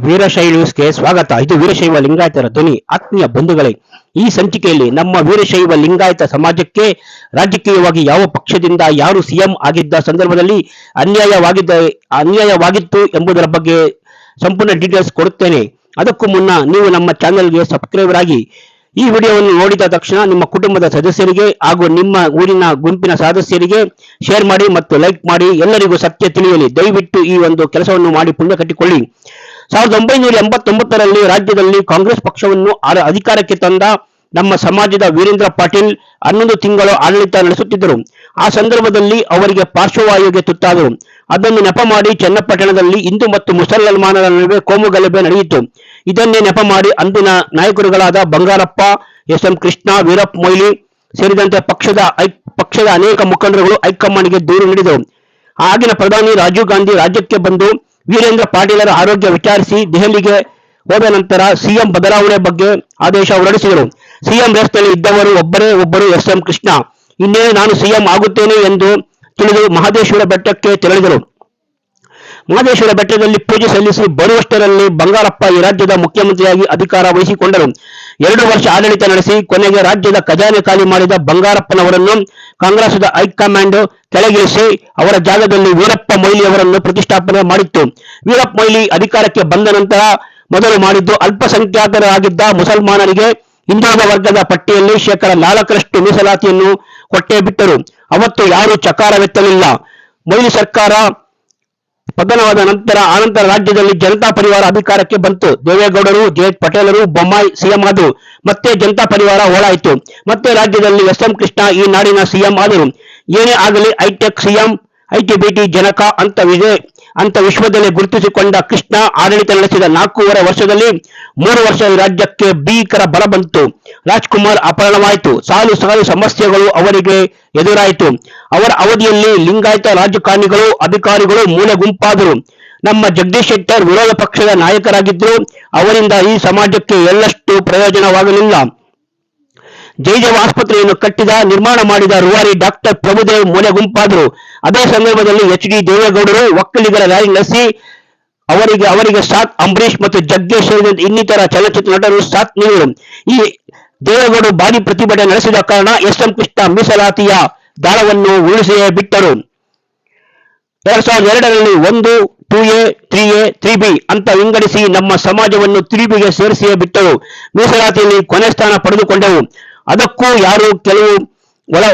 ವೀರಶೈವ ನ್ಯೂಸ್ಗೆ ಸ್ವಾಗತ. ಇದು ವೀರಶೈವ ಲಿಂಗಾಯತರ ಧ್ವನಿ. ಆತ್ಮೀಯ ಬಂಧುಗಳೇ, ಈ ಸಂಚಿಕೆಯಲ್ಲಿ ನಮ್ಮ ವೀರಶೈವ ಲಿಂಗಾಯತ ಸಮಾಜಕ್ಕೆ ರಾಜಕೀಯವಾಗಿ ಯಾವ ಪಕ್ಷದಿಂದ ಯಾರು ಸಿಎಂ ಆಗಿದ್ದ ಸಂದರ್ಭದಲ್ಲಿ ಅನ್ಯಾಯವಾಗಿತ್ತು ಎಂಬುದರ ಬಗ್ಗೆ ಸಂಪೂರ್ಣ ಡೀಟೇಲ್ಸ್ ಕೊಡುತ್ತೇನೆ. ಅದಕ್ಕೂ ಮುನ್ನ ನೀವು ನಮ್ಮ ಚಾನೆಲ್ಗೆ ಸಬ್ಸ್ಕ್ರೈಬರ್ ಆಗಿ ಈ ವಿಡಿಯೋವನ್ನು ನೋಡಿದ ತಕ್ಷಣ ನಿಮ್ಮ ಕುಟುಂಬದ ಸದಸ್ಯರಿಗೆ ಹಾಗೂ ನಿಮ್ಮ ಊರಿನ ಗುಂಪಿನ ಸದಸ್ಯರಿಗೆ ಶೇರ್ ಮಾಡಿ ಮತ್ತು ಲೈಕ್ ಮಾಡಿ. ಎಲ್ಲರಿಗೂ ಸತ್ಯ ತಿಳಿಯಲಿ. ದಯವಿಟ್ಟು ಈ ಒಂದು ಕೆಲಸವನ್ನು ಮಾಡಿ ಪುಣ್ಯ ಕಟ್ಟಿಕೊಳ್ಳಿ. 1989ರಲ್ಲಿ ರಾಜ್ಯದಲ್ಲಿ ಕಾಂಗ್ರೆಸ್ ಪಕ್ಷವನ್ನು ಅಧಿಕಾರಕ್ಕೆ ತಂದ ನಮ್ಮ ಸಮಾಜದ ವೀರೇಂದ್ರ ಪಾಟೀಲ್ 11 ತಿಂಗಳು ಆಡಳಿತ ನಡೆಸುತ್ತಿದ್ದರು. ಆ ಸಂದರ್ಭದಲ್ಲಿ ಅವರಿಗೆ ಪಾರ್ಶ್ವವಾಯುಗೆ ತುತ್ತಾದರು. ಅದನ್ನು ನೆಪ ಮಾಡಿ ಚನ್ನಪಟ್ಟಣದಲ್ಲಿ ಹಿಂದೂ ಮತ್ತು ಮುಸಲ್ಮಾನರ ನಡುವೆ ಕೋಮು ಗಲಭೆ ನಡೆಯಿತು. ಇದನ್ನೇ ನೆಪ ಮಾಡಿ ಅಂದಿನ ನಾಯಕರುಗಳಾದ ಬಂಗಾರಪ್ಪ, ಎಸ್.ಎಂ. ಕೃಷ್ಣ, ವೀರಪ್ಪ ಮೊಯ್ಲಿ ಸೇರಿದಂತೆ ಪಕ್ಷದ ಅನೇಕ ಮುಖಂಡರುಗಳು ಹೈಕಮಾಂಡ್ಗೆ ದೂರು ನೀಡಿದರು. ಆಗಿನ ಪ್ರಧಾನಿ ರಾಜೀವ್ ಗಾಂಧಿ ರಾಜ್ಯಕ್ಕೆ ಬಂದು ವೀರೇಂದ್ರ ಪಾಟೀಲರ ಆರೋಗ್ಯ ವಿಚಾರಿಸಿ ದೆಹಲಿಗೆ ಹೋದ ನಂತರ ಸಿಎಂ ಬದಲಾವಣೆ ಬಗ್ಗೆ ಆದೇಶ ಹೊರಡಿಸಿದರು. ಸಿಎಂ ರೇಸ್ನಲ್ಲಿ ಇದ್ದವರು ಒಬ್ಬರು ಎಸ್.ಎಂ. ಕೃಷ್ಣ. ಇನ್ನೇನು ನಾನು ಸಿಎಂ ಆಗುತ್ತೇನೆ ಎಂದು ತಿಳಿದು ಮಹದೇಶ್ವರ ಬೆಟ್ಟಕ್ಕೆ ತೆರಳಿದರು. ಮಹದೇಶ್ವರ ಬೆಟ್ಟದಲ್ಲಿ ಪೂಜೆ ಸಲ್ಲಿಸಿ ಬರುವಷ್ಟರಲ್ಲಿ ಬಂಗಾರಪ್ಪ ಈ ರಾಜ್ಯದ ಮುಖ್ಯಮಂತ್ರಿಯಾಗಿ ಅಧಿಕಾರ ವಹಿಸಿಕೊಂಡರು. 2 ವರ್ಷ ಆಡಳಿತ ನಡೆಸಿ ಕೊನೆಗೆ ರಾಜ್ಯದ ಖಜಾನೆ ಖಾಲಿ ಮಾಡಿದ ಬಂಗಾರಪ್ಪನವರನ್ನು ಕಾಂಗ್ರೆಸ್ನ ಹೈಕಮಾಂಡ್ ಕೆಳಗಿಳಿಸಿ ಅವರ ಜಾಗದಲ್ಲಿ ವೀರಪ್ಪ ಮೊಯ್ಲಿ ಅವರನ್ನು ಪ್ರತಿಷ್ಠಾಪನೆ ಮಾಡಿತ್ತು. ವೀರಪ್ಪ ಮೊಯ್ಲಿ ಅಧಿಕಾರಕ್ಕೆ ಬಂದ ನಂತರ ಮೊದಲು ಮಾಡಿದ್ದು ಅಲ್ಪಸಂಖ್ಯಾತರಾಗಿದ್ದ ಮುಸಲ್ಮಾನರಿಗೆ ಹಿಂದುಳಿದ ವರ್ಗದ ಪಟ್ಟಿಯಲ್ಲಿ 4% ಮೀಸಲಾತಿಯನ್ನು ಕೊಟ್ಟೇ ಬಿಟ್ಟರು. ಅವತ್ತು ಯಾರೂ ಚಕಾರವೆತ್ತಲಿಲ್ಲ. ಮೊಯ್ಲಿ ಸರ್ಕಾರ ಪತನವಾದ ಆನಂತರ ರಾಜ್ಯದಲ್ಲಿ ಜನತಾ ಪರಿವಾರ ಅಧಿಕಾರಕ್ಕೆ ಬಂತು. ದೇವೇಗೌಡರು, ಜಯಂತ್ ಪಟೇಲರು, ಬೊಮ್ಮಾಯಿ ಸಿಎಂ ಆದರು. ಮತ್ತೆ ಜನತಾ ಪರಿವಾರ ಓಡಾಯಿತು. ಮತ್ತೆ ರಾಜ್ಯದಲ್ಲಿ ಎಸ್.ಎಂ. ಕೃಷ್ಣ ಈ ನಾಡಿನ ಸಿಎಂ ಆದರು. ಏನೇ ಆಗಲಿ ಹೈಟೆಕ್ ಸಿಎಂ, ಐಟಿ-ಬಿಟಿ ಜನಕ ಅಂತ ವಿಶ್ವದಲ್ಲೇ ಗುರುತಿಸಿಕೊಂಡ ಕೃಷ್ಣ ಆಡಳಿತ ನಡೆಸಿದ 4.5 ವರ್ಷದಲ್ಲಿ 3 ವರ್ಷ ರಾಜ್ಯಕ್ಕೆ ಭೀಕರ ಬರ ಬಂತು. ರಾಜ್ಕುಮಾರ್ ಅಪಹರಣವಾಯಿತು. ಸಾಲು ಸಮಸ್ಯೆಗಳು ಅವರಿಗೆ ಎದುರಾಯಿತು. ಅವರ ಅವಧಿಯಲ್ಲಿ ಲಿಂಗಾಯತ ರಾಜಕಾರಣಿಗಳು, ಅಧಿಕಾರಿಗಳು ಮೂಲೆ ಗುಂಪಾದರು. ನಮ್ಮ ಜಗದೀಶ್ ಶೆಟ್ಟರ್ ವಿರೋಧ ಪಕ್ಷದ ನಾಯಕರಾಗಿದ್ದರು. ಅವರಿಂದ ಈ ಸಮಾಜಕ್ಕೆ ಎಳ್ಳಷ್ಟು ಪ್ರಯೋಜನವಾಗಲಿಲ್ಲ. ಜೈಜವ ಆಸ್ಪತ್ರೆಯನ್ನು ನಿರ್ಮಾಣ ಮಾಡಿದ ರೂವಾರಿ ಡಾಕ್ಟರ್ ಪ್ರಭುದೇವ್ ಮೂಲೆ ಗುಂಪಾದರು. ಅದೇ ಸಂದರ್ಭದಲ್ಲಿ ಎಚ್.ಡಿ. ದೇವೇಗೌಡರು ಒಕ್ಕಲಿಗರ ರ್ಯಾಲಿ ನಡೆಸಿ ಅವರಿಗೆ ಸಾಥ್ ಅಂಬರೀಶ್ ಮತ್ತು ಜಗ್ಗೇಶ್ ಸೇರಿದಂತೆ ಇನ್ನಿತರ ಚಲನಚಿತ್ರ ನಟರು ಸಾಥ್ ನೀಡಿದರು. ಈ ದೇವೇಗೌಡರು ಭಾರಿ ಪ್ರತಿಭಟನೆ ನಡೆಸಿದ ಕಾರಣ ಎಸ್.ಎಂ. ಕೃಷ್ಣ ಮೀಸಲಾತಿಯ ದಾಳವನ್ನು ಉರುಳಿಸಿಯೇ ಬಿಟ್ಟರು. 2002ರಲ್ಲಿ 1, 2A, 3A, 3B ಅಂತ ವಿಂಗಡಿಸಿ ನಮ್ಮ ಸಮಾಜವನ್ನು 3Bಗೆ ಸೇರಿಸಿಯೇ ಬಿಟ್ಟರು. ಮೀಸಲಾತಿಯಲ್ಲಿ ಕೊನೆ ಸ್ಥಾನ ಪಡೆದುಕೊಂಡವು. ಅದಕ್ಕೂ ಕೆಲವು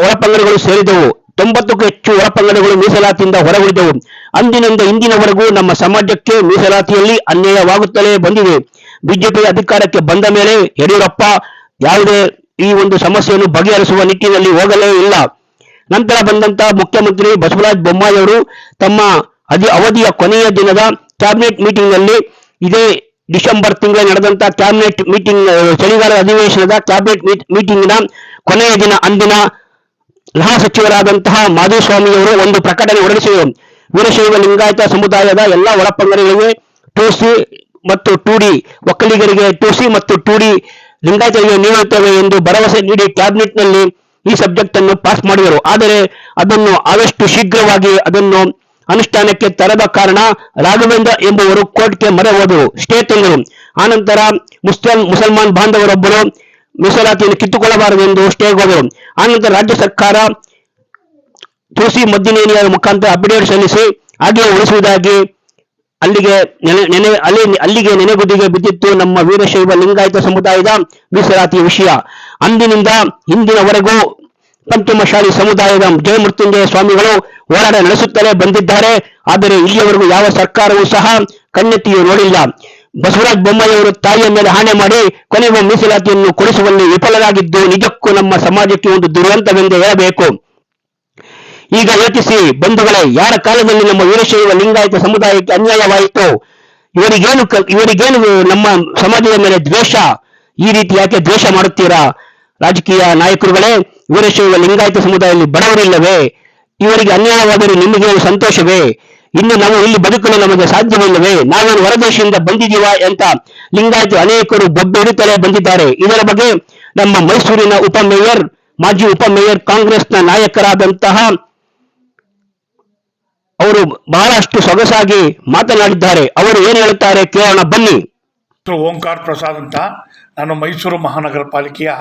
ಒಳಪಂಗಡಗಳು ಸೇರಿದವು. 90ಕ್ಕೂ ಹೆಚ್ಚು ಒಳಪಂಗಡಗಳು ಮೀಸಲಾತಿಯಿಂದ ಹೊರಗುಳಿದವು. ಅಂದಿನಿಂದ ಇಂದಿನವರೆಗೂ ನಮ್ಮ ಸಮಾಜಕ್ಕೆ ಮೀಸಲಾತಿಯಲ್ಲಿ ಅನ್ಯಾಯವಾಗುತ್ತಲೇ ಬಂದಿದೆ. ಬಿಜೆಪಿ ಅಧಿಕಾರಕ್ಕೆ ಬಂದ ಮೇಲೆ ಯಡಿಯೂರಪ್ಪ ಯಾವುದೇ ಈ ಒಂದು ಸಮಸ್ಯೆಯನ್ನು ಬಗೆಹರಿಸುವ ನಿಟ್ಟಿನಲ್ಲಿ ಹೋಗಲೇ ಇಲ್ಲ. ನಂತರ ಬಂದಂತಹ ಮುಖ್ಯಮಂತ್ರಿ ಬಸವರಾಜ ಬೊಮ್ಮಾಯಿ ಅವರು ತಮ್ಮ ಅವಧಿಯ ಕೊನೆಯ ದಿನದ ಕ್ಯಾಬಿನೆಟ್ ಮೀಟಿಂಗ್ನಲ್ಲಿ, ಇದೇ ಡಿಸೆಂಬರ್ ತಿಂಗಳಲ್ಲಿ ನಡೆದಂತಹ ಕ್ಯಾಬಿನೆಟ್ ಮೀಟಿಂಗ್, ಚಳಿಗಾಲ ಅಧಿವೇಶನದ ಕ್ಯಾಬಿನೆಟ್ ಮೀಟಿಂಗ್ನ ಕೊನೆಯ ದಿನ ಅಂದಿನ ಗೃಹ ಸಚಿವರಾದಂತಹ ಮಾಧುಸ್ವಾಮಿಯವರು ಒಂದು ಪ್ರಕಟಣೆ ಹೊರಡಿಸಿದರು. ವೀರಶೈವ ಲಿಂಗಾಯತ ಸಮುದಾಯದ ಎಲ್ಲ ಒಳಪಂಗಡಗಳಿಗೆ 2C ಮತ್ತು 2D, ಒಕ್ಕಲಿಗರಿಗೆ 2C ಮತ್ತು 2D ಲಿಂಗಾಯತರಿಗೆ ನೀಡುತ್ತೇವೆ ಎಂದು ಭರವಸೆ ನೀಡಿ ಕ್ಯಾಬಿನೆಟ್ನಲ್ಲಿ ಈ ಸಬ್ಜೆಕ್ಟ್ ಅನ್ನು ಪಾಸ್ ಮಾಡಿದರು. ಆದರೆ ಅದನ್ನು ಆದಷ್ಟು ಶೀಘ್ರವಾಗಿ ಅದನ್ನು ಅನುಷ್ಠಾನಕ್ಕೆ ತರದ ಕಾರಣ ರಾಘವೇಂದ್ರ ಎಂಬುವರು ಕೋರ್ಟ್ಗೆ ಮೊರೆ ಹೋದರು, ಸ್ಟೇ ತಂದರು. ಆನಂತರ ಮುಸಲ್ಮಾನ್ ಬಾಂಧವರೊಬ್ಬರು ಮೀಸಲಾತಿಯನ್ನು ಕಿತ್ತುಕೊಳ್ಳಬಾರದೆಂದು ಸ್ಟೇಗೆ ಹೋದರು. ಆನಂತರ ರಾಜ್ಯ ಸರ್ಕಾರ ತುಳಸಿ ಮದ್ದಿನೇನಿಯ ಮುಖಾಂತರ ಅಫಿಡೇವಿಟ್ ಸಲ್ಲಿಸಿ ಹಾಗೆಯೇ ಉಳಿಸುವುದಾಗಿ ಅಲ್ಲಿಗೆ ನೆನೆಗುದಿಗೆ ಬಿದ್ದಿತ್ತು ನಮ್ಮ ವೀರಶೈವ ಲಿಂಗಾಯತ ಸಮುದಾಯದ ಮೀಸಲಾತಿಯ ವಿಷಯ. ಅಂದಿನಿಂದ ಇಂದಿನವರೆಗೂ ಪಂಚಮಶಾಲಿ ಸಮುದಾಯದ ಜಯಮೃತ್ಯುಂಜಯ ಸ್ವಾಮಿಗಳು ಹೋರಾಟ ನಡೆಸುತ್ತಲೇ ಬಂದಿದ್ದಾರೆ. ಆದರೆ ಇಲ್ಲಿಯವರೆಗೂ ಯಾವ ಸರ್ಕಾರವೂ ಸಹ ಕಣ್ಣೆತ್ತಿಯೂ ನೋಡಿಲ್ಲ. ಬಸವರಾಜ ಬೊಮ್ಮಾಯಿಯವರು ತಾಯಿಯ ಮೇಲೆ ಆಣೆ ಮಾಡಿ ಕೊನೆಗೂ ಮೀಸಲಾತಿಯನ್ನು ಕೊಡಿಸುವಲ್ಲಿ ವಿಫಲರಾಗಿದ್ದು ನಿಜಕ್ಕೂ ನಮ್ಮ ಸಮಾಜಕ್ಕೆ ಒಂದು ದುರಂತವೆಂದೇ ಹೇಳಬೇಕು. ಈಗ ಯೋಚಿಸಿ ಬಂಧುಗಳೇ, ಯಾರ ಕಾಲದಲ್ಲಿ ನಮ್ಮ ವೀರಶೈವ ಲಿಂಗಾಯತ ಸಮುದಾಯಕ್ಕೆ ಅನ್ಯಾಯವಾಯಿತು? ಇವರಿಗೇನು ನಮ್ಮ ಸಮಾಜದ ಮೇಲೆ ದ್ವೇಷ? ಈ ರೀತಿ ಯಾಕೆ ದ್ವೇಷ ಮಾಡುತ್ತೀರಾ ರಾಜಕೀಯ ನಾಯಕರುಗಳೇ? ವೀರಶೈವ ಲಿಂಗಾಯತ ಸಮುದಾಯದಲ್ಲಿ ಬಡವರಿಲ್ಲವೇ? ಇವರಿಗೆ ಅನ್ಯಾಯವಾದರೆ ನಿಮಗೆ ಸಂತೋಷವೇ? ಇನ್ನು ನಾವು ಇಲ್ಲಿ ಬದುಕಲು ನಮಗೆ ಸಾಧ್ಯವಿಲ್ಲವೇ? ನಾವೇನು ಹೊರದೇಶದಿಂದ ಬಂದಿದ್ದೀವಾ ಅಂತ ಲಿಂಗಾಯತ ಅನೇಕರು ಬೊಬ್ಬೆ ಹಿಡಿತಲೇ ಬಂದಿದ್ದಾರೆ. ಇದರ ಬಗ್ಗೆ ನಮ್ಮ ಮೈಸೂರಿನ ಮಾಜಿ ಉಪಮೇಯರ್, ಕಾಂಗ್ರೆಸ್ನ ನಾಯಕರಾದಂತಹ ಅವರು ಬಹಳಷ್ಟು ಸೊಗಸಾಗಿ ಮಾತನಾಡಿದ್ದಾರೆ. ಅವರು ಏನು ಹೇಳುತ್ತಾರೆ ಕೇಳೋಣ ಬನ್ನಿ. ಓಂಕಾರ್ ಪ್ರಸಾದ್ ಅಂತ, ನಾನು ಮೈಸೂರು ಮಹಾನಗರ ಪಾಲಿಕೆಯ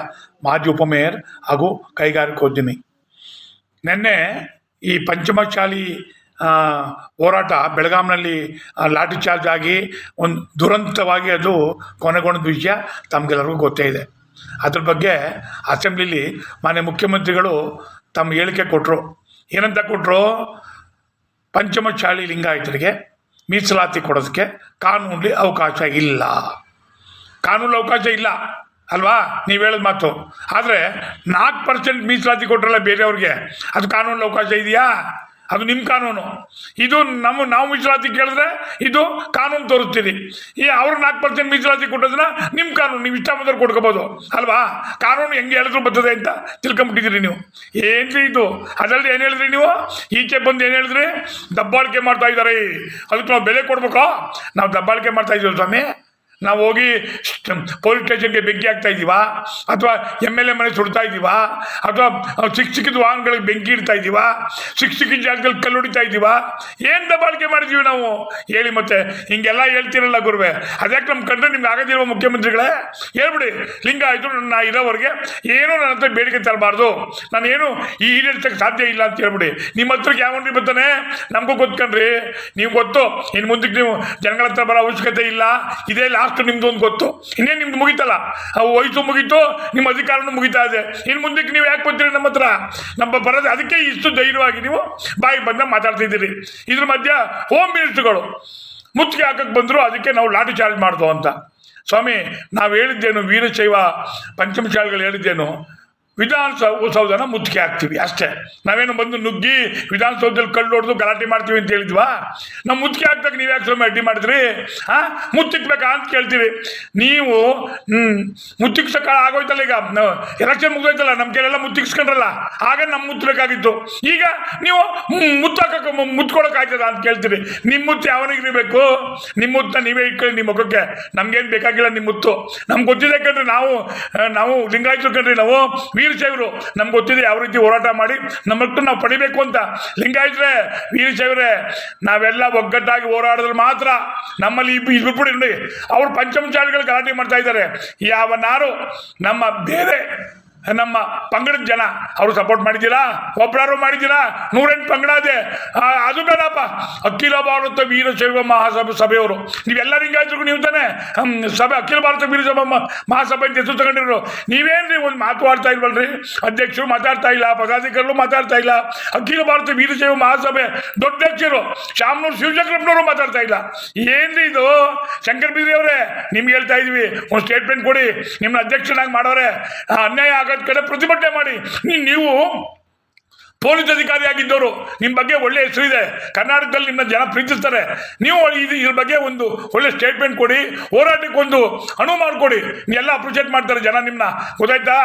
ಮಾಜಿ ಉಪಮೇಯರ್ ಹಾಗೂ ಕೈಗಾರಿಕೋದ್ಯಮಿ. ನಿನ್ನೆ ಈ ಪಂಚಮಶಾಲಿ ಹೋರಾಟ ಬೆಳಗಾಂನಲ್ಲಿ ಲಾಠಿ ಚಾರ್ಜ್ ಆಗಿ ಒಂದು ದುರಂತವಾಗಿ ಅದು ಕೊನೆಗೊಂಡ ವಿಷಯ ತಮಗೆಲ್ಲರಿಗೂ ಗೊತ್ತೇ ಇದೆ. ಅದ್ರ ಬಗ್ಗೆ ಅಸೆಂಬ್ಲಿಲಿ ಮಾನ್ಯ ಮುಖ್ಯಮಂತ್ರಿಗಳು ತಮ್ಮ ಹೇಳಿಕೆ ಕೊಟ್ಟರು. ಏನಂತ ಕೊಟ್ಟರು? ಪಂಚಮಶಾಲಿ ಲಿಂಗಾಯತರಿಗೆ ಮೀಸಲಾತಿ ಕೊಡೋದಕ್ಕೆ ಕಾನೂನಲ್ಲಿ ಅವಕಾಶ ಇಲ್ಲ. ಕಾನೂನಲ್ಲಿ ಅವಕಾಶ ಇಲ್ಲ ಅಲ್ವಾ, ನೀವು ಹೇಳಿದ ಮಾತು. ಆದರೆ 4% ಮೀಸಲಾತಿ ಕೊಟ್ಟರಲ್ಲ ಬೇರೆಯವ್ರಿಗೆ, ಅದು ಕಾನೂನಲ್ಲಿ ಅವಕಾಶ ಇದೆಯಾ? ಅದು ನಿಮ್ಮ ಕಾನೂನು. ಇದು ನಾವು ಮೀಸಲಾತಿ ಕೇಳಿದ್ರೆ ಇದು ಕಾನೂನು ತೋರಿಸ್ತೀರಿ. ಅವ್ರು 4% ಮೀಸಲಾತಿ ಕೊಟ್ಟೋದನ್ನ ನಿಮ್ಮ ಕಾನೂನು, ನೀವು ಇಷ್ಟ ಬಂದವ್ರು ಕೊಡ್ಕೋಬೋದು ಅಲ್ವಾ. ಕಾನೂನು ಹೆಂಗೆ ಹೇಳಿದ್ರು ಬರ್ತದೆ ಅಂತ ತಿಳ್ಕೊಂಬಿಟ್ಟಿದ್ದೀರಿ ನೀವು. ಏನ್ರಿ ಇದು? ಅದರಲ್ಲಿ ಏನು ಹೇಳಿದ್ರಿ ನೀವು? ಈಚೆ ಬಂದು ಏನು ಹೇಳಿದ್ರಿ? ದಬ್ಬಾಳಿಕೆ ಮಾಡ್ತಾ ಇದ್ದಾರೆ, ಅದಕ್ಕೆ ನಾವು ಬೆಲೆ ಕೊಡ್ಬೇಕಾ? ನಾವು ದಬ್ಬಾಳಿಕೆ ಮಾಡ್ತಾ ಇದ್ದೀವಿ ಸ್ವಾಮಿ. ನಾವು ಹೋಗಿ ಪೊಲೀಸ್ ಸ್ಟೇಷನ್ಗೆ ಬೆಂಕಿ ಹಾಕ್ತಾ ಇದ್ದೀವಾ? ಅಥವಾ MLA ಮನೆ ಸುಡ್ತಾ ಇದ್ದೀವಾ? ಅಥವಾ ಸಿಕ್ಕಿದ ವಾಹನಗಳಿಗೆ ಬೆಂಕಿ ಇಡ್ತಾ ಇದ್ದೀವಾ? ಸಿಕ್ಕಿದ ಜಾಗದಲ್ಲಿ ಕಲ್ಲು ಹೊಡಿತಾ ಇದ್ದೀವಾ? ಏನು ದಬ್ಬಾಳಿಕೆ ಮಾಡಿದ್ದೀವಿ ನಾವು? ಹೇಳಿ ಮತ್ತೆ. ಹಿಂಗೆಲ್ಲ ಹೇಳ್ತಿರಲ್ಲ ಗುರುವೆ, ಅದ್ಯಾಕೆ ನಮ್ಮ ಕಂಡ್ರೆ ನಿಮ್ಗೆ ಆಗೋದಿಲ್ವ ಮುಖ್ಯಮಂತ್ರಿಗಳೇ? ಹೇಳ್ಬಿಡಿ. ಲಿಂಗಾಯಿತು ನನ್ನ ಇರೋವರೆಗೆ ಏನೂ ನನ್ನ ಹತ್ರ ಬೇಡಿಕೆ ತರಬಾರ್ದು, ನಾನೇನು ಈ ಈಡೇರಿಸಕ್ಕೆ ಸಾಧ್ಯ ಇಲ್ಲ ಅಂತ ಹೇಳ್ಬಿಡಿ. ನಿಮ್ಮ ಹತ್ರಕ್ಕೆ ಯಾವನ್ರಿ ಬರ್ತಾನೆ? ನಮಗೂ ಗೊತ್ಕಂಡ್ರಿ, ನೀವು ಗೊತ್ತು. ಇನ್ನು ಮುಂದಕ್ಕೆ ನೀವು ಜನಗಳ ಹತ್ರ ಬರೋ ಅವಶ್ಯಕತೆ ಇಲ್ಲ. ಇದೇ ಲಾಸ್ಟ್ ನಿಮ್ದು ಒಂದು ಗೊತ್ತು. ಇನ್ನೇನು ನಿಮ್ದು ಮುಗಿತಲ್ಲ, ವಯಸ್ಸು ಮುಗೀತು, ನಿಮ್ಮ ಅಧಿಕಾರನೂ ಮುಗಿತಾ ಇದೆ. ಇನ್ನು ಮುಂದಕ್ಕೆ ನೀವು ಯಾಕೆ ಬರ್ತೀರಿ ನಮ್ಮ ಹತ್ರ? ನಮ್ಮ ಬರೋದು ಅದಕ್ಕೆ ಇಷ್ಟು ಧೈರ್ಯವಾಗಿ ನೀವು ಬಾಯಿ ಬಂದ ಮಾತಾಡ್ತಿದ್ದೀರಿ. ಇದ್ರ ಮಧ್ಯ ಹೋಮ್ ಮಿನಿಸ್ಟ್ರುಗಳು ಮುತ್ತಿಗೆ ಹಾಕಕ್ಕೆ ಬಂದರು, ಅದಕ್ಕೆ ನಾವು ಲಾಠಿ ಚಾರ್ಜ್ ಮಾಡ್ದೋ ಅಂತ. ಸ್ವಾಮಿ, ನಾವು ಹೇಳಿದ್ದೇನು? ವೀರಶೈವ ಪಂಚಮಶಾಲಿಗಳು ಹೇಳಿದ್ದೇನು? ವಿಧಾನಸೌಧನ ಮುತ್ತಿಗೆ ಹಾಕ್ತೀವಿ ಅಷ್ಟೇ. ನಾವೇನು ಬಂದು ನುಗ್ಗಿ ವಿಧಾನಸೌಧದಲ್ಲಿ ಕಲ್ಲು ಹೊಡೆದು ಗಲಾಟೆ ಮಾಡ್ತೀವಿ ಅಂತ ಹೇಳಿದ್ವಾ? ನಾವು ಮುತ್ತಿಗೆ ಹಾಕ್ದಾಗ ನೀವು ಯಾಕೆ ಸ್ವಾಮಿ ಅಡ್ಡಿ ಮಾಡಿದ್ರಿ? ಮುತ್ತಿಕ್ಬೇಕಾ ಅಂತ ಕೇಳ್ತೀವಿ. ನೀವು ಮುತ್ತಿಕ್ಸೋ ಕಾಲ ಆಗೋಯ್ತಲ್ಲ. ಈಗ ಎಲೆಕ್ಷನ್ ಮುಗಿದೋಯ್ತಲ್ಲ, ನಮ್ಮ ಕೈಲೆಲ್ಲ ಮುತ್ತಿಕ್ಸ್ಕೊಂಡ್ರಲ್ಲ, ಆಗ ನಮ್ಮ ಮುತ್ತಬೇಕಾಗಿತ್ತು. ಈಗ ನೀವು ಮುತ್ಕೊಳಕ್ಕಾಯ್ತದ ಅಂತ ಕೇಳ್ತೀರಿ. ನಿಮ್ಮ ಮುತ್ತು ಯಾವನಿಗಿರಬೇಕು? ನಿಮ್ಮ ಮುತ್ತನ್ನ ನೀವೇ ಇಟ್ಕೊಳ್ಳಿ ನಿಮ್ಮ ಮುಖಕ್ಕೆ. ನಮ್ಗೇನು ಬೇಕಾಗಿಲ್ಲ ನಿಮ್ಮ ಮುತ್ತು. ನಮ್ಗೆ ಗೊತ್ತಿದೆ ಕಣ್ರಿ, ನಾವು ಲಿಂಗಾಯತರು ಕಣ್ರಿ, ನಾವು ವೀರಶೈವರು. ನಮ್ಗೆ ಗೊತ್ತಿದೆ ಯಾವ ರೀತಿ ಹೋರಾಟ ಮಾಡಿ ನಮ್ಮಟ್ಟು ನಾವು ಪಡಿಬೇಕು ಅಂತ. ಲಿಂಗಾಯತರೇ, ವೀರಶೈವರೇ, ನಾವೆಲ್ಲ ಒಗ್ಗಟ್ಟಾಗಿ ಹೋರಾಡಿದ್ರೆ ಮಾತ್ರ ನಮ್ಮಲ್ಲಿ ಬಿಟ್ಬಿಡಿ. ನೋಡಿ, ಅವ್ರು ಪಂಚಮಶಾಲಿಗಳು ಗಲಾಟೆ ಮಾಡ್ತಾ ಇದ್ದಾರೆ. ಯಾವನಾರು ನಮ್ಮ ಪಂಗಡದ ಜನ ಅವರು ಸಪೋರ್ಟ್ ಮಾಡಿದ್ದೀರಾ? ಒಬ್ಬರಾರು ಮಾಡಿದ್ದೀರಾ? 108 ಪಂಗಡ ಇದೆ, ಅದು ಬೇಡಪ್ಪ. ಅಖಿಲ ಭಾರತ ವೀರಶೈವ ಸಭೆಯವರು ನೀವೆಲ್ಲ ಲಿಂಗಾಯತರಿಗೂ ನೀವು ತಾನೆ ಸಭೆ, ಅಖಿಲ ಭಾರತ ವೀರಶೈವ ಮಹಾಸಭೆ ಅಂತ ಹೆಸರು ತಗೊಂಡಿರೋ. ನೀವೇನ್ರಿ ಒಂದು ಮಾತು ಆಡ್ತಾ ಇಲ್ವಲ್ರಿ? ಅಧ್ಯಕ್ಷರು ಮಾತಾಡ್ತಾ ಇಲ್ಲ, ಪದಾಧಿಕಾರಿಗಳು ಮಾತಾಡ್ತಾ ಇಲ್ಲ. ಅಖಿಲ ಭಾರತ ವೀರಶೈವ ಮಹಾಸಭೆ ದೊಡ್ಡಧ್ಯಕ್ಷರು ಶಾಮನೂರು ಶಿವಶಂಕರಪ್ಪನವರು ಮಾತಾಡ್ತಾ ಇಲ್ಲ. ಏನ್ರಿ ಇದು? ಶಂಕರ್ ಬಿದ್ರಿ ಅವರೇ, ನಿಮ್ಗೆ ಹೇಳ್ತಾ ಇದೀವಿ, ಒಂದು ಸ್ಟೇಟ್ಮೆಂಟ್ ಕೊಡಿ. ನಿಮ್ಮನ್ನ ಅಧ್ಯಕ್ಷನಾಗಿ ಮಾಡೋರೆ, ಅನ್ಯಾಯ ಆಗೋದ್ ಕಡೆ ಪ್ರತಿಭಟನೆ ಮಾಡಿ. ನೀವು ಪೊಲೀಸ್ ಅಧಿಕಾರಿ ಆಗಿದ್ದವರು, ನಿಮ್ಮ ಬಗ್ಗೆ ಒಳ್ಳೆ ಹೆಸರಿದೆ, ಕರ್ನಾಟಕದಲ್ಲಿ ನಿಮ್ಮ ಜನ ಪ್ರೀತಿಸ್ತಾರೆ. ನೀವು ಇದ್ರ ಬಗ್ಗೆ ಒಂದು ಒಳ್ಳೆ ಸ್ಟೇಟ್ಮೆಂಟ್ ಕೊಡಿ, ಹೋರಾಟಕ್ಕೆ ಒಂದು ಅಣು ಮಾಡಿಕೊಡಿ. ಎಲ್ಲ ಅಪ್ರಿಷಿಯೇಟ್ ಮಾಡ್ತಾರೆ ಜನ ನಿಮ್ಮನ್ನ, ಗೊತ್ತಾಯ್ತಾ?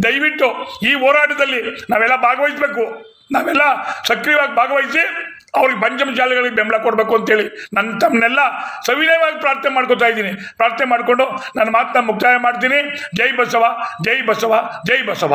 ದಯವಿಟ್ಟು ಈ ಹೋರಾಟದಲ್ಲಿ ನಾವೆಲ್ಲ ಭಾಗವಹಿಸಬೇಕು. ನಾವೆಲ್ಲ ಸಕ್ರಿಯವಾಗಿ ಭಾಗವಹಿಸಿ ಅವ್ರಿಗೆ ಪಂಚಮಶಾಲಿಗಳಿಗೆ ಬೆಂಬಲ ಕೊಡಬೇಕು ಅಂತೇಳಿ ನಾನು ತಮ್ಮನ್ನೆಲ್ಲ ಸವಿನಯವಾಗಿ ಪ್ರಾರ್ಥನೆ ಮಾಡ್ಕೊತಾ ಇದ್ದೀನಿ. ಪ್ರಾರ್ಥನೆ ಮಾಡಿಕೊಂಡು ನನ್ನ ಮಾತನ್ನ ಮುಕ್ತಾಯ ಮಾಡ್ತೀನಿ. ಜೈ ಬಸವ, ಜೈ ಬಸವ, ಜೈ ಬಸವ.